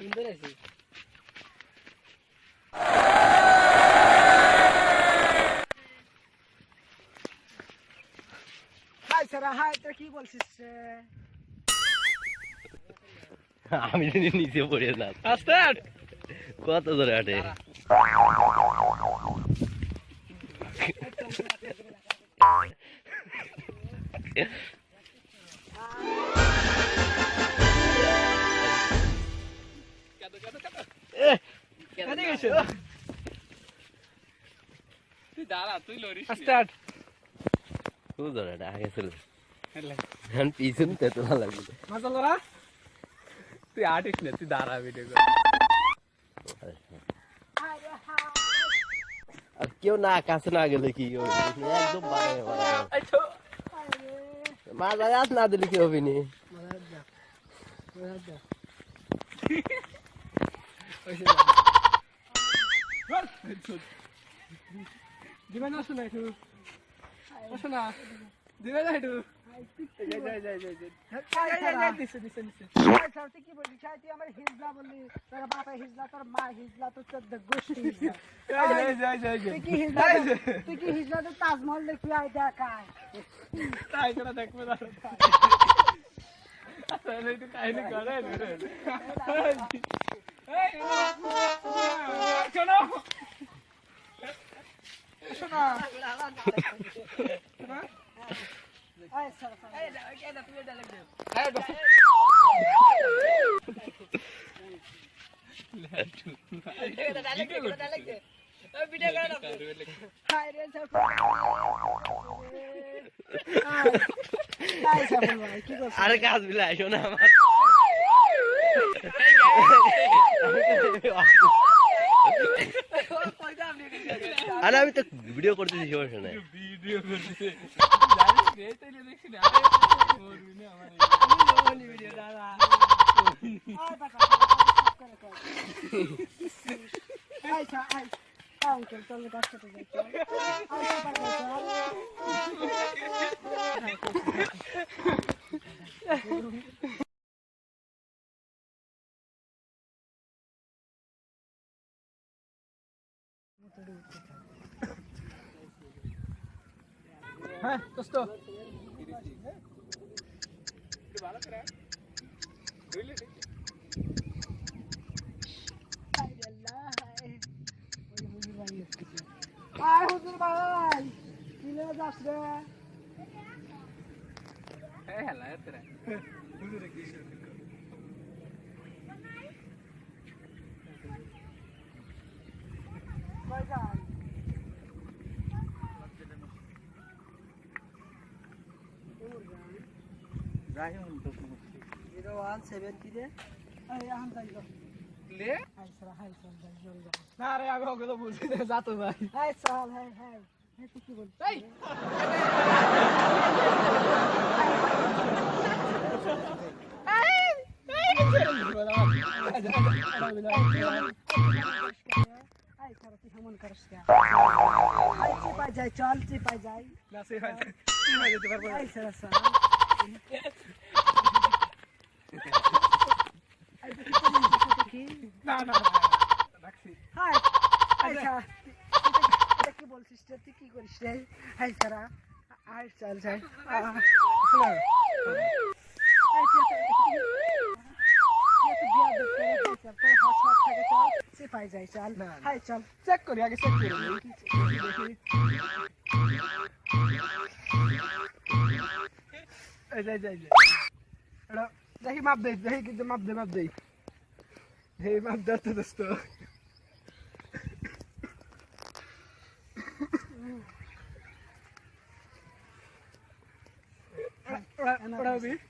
সুন্দর আছে hi sir high তো কি বলছিস আমি যদি নিচে পড়ে না আস্তে কত ধরে হাঁটে তুই দাঁড়া তুই লরিস স্টার্ট খুব ধরে হাঁটে আগে চলে পিছন তো ভালো লাগবে মজা লরা তুই আটিস না তুই দাঁড়া ভিডিও কর আর কেউ না কাছে না গেলে কি হবে একদম মাজা হাত না দিলে কি হবে নি দিবে না শোনা একটু শোনা দিবে না একটু কি বললি তুই আমার হিজলা বললি তোর বাপা হিজলা তোর মা হিজলা তোর চোদ্দ গোষ্ঠী তুই কি হিজলা তো তাজমহল দেখবি আয় দেখায় তাই করে দেখবে না কাহিনী করে শোনো শোনা আরে কাজ বিলে আইসো না আমার আরে আমি তো ভিডিও করতেছি সমস্যা নাই ভিডিও করতেছে হ্যাঁ দোস্ত ভালো করে বুঝলি আয় হুজুর ভাই কিলে যাস রে হেলা এতরা হুজুরে কি শুরু কই যান রাহিম তো 017 কি রে এই আন যাইলো লে হাই সারা হাই সারা যাই না রে আগে ওকে তো বুঝি না যা তো ভাই হাই সাল হাই হাই তুই কি বলছিস এই আই সারা তুই কেমন করিস কে আই চিপাই যাই চল চিপাই যাই না সে ভাই চিপাই যেতে পারবো আই সারা সাল না না রাখছি হাই আচ্ছা এটা কি বলছিস তুই কি করিস রে হাই সারা আই চল যাই শোনা পাই যাই চল হাই চল চেক করি আগে চেক করি এই যাই যাই এটা দেখি মাপ দেই দেখি কিন্তু মাপ দেই এই মাপ দে তো দোস্ত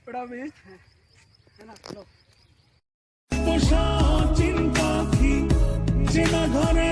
পড়াবি পোষা চিন্তা কি চেনা ঘরে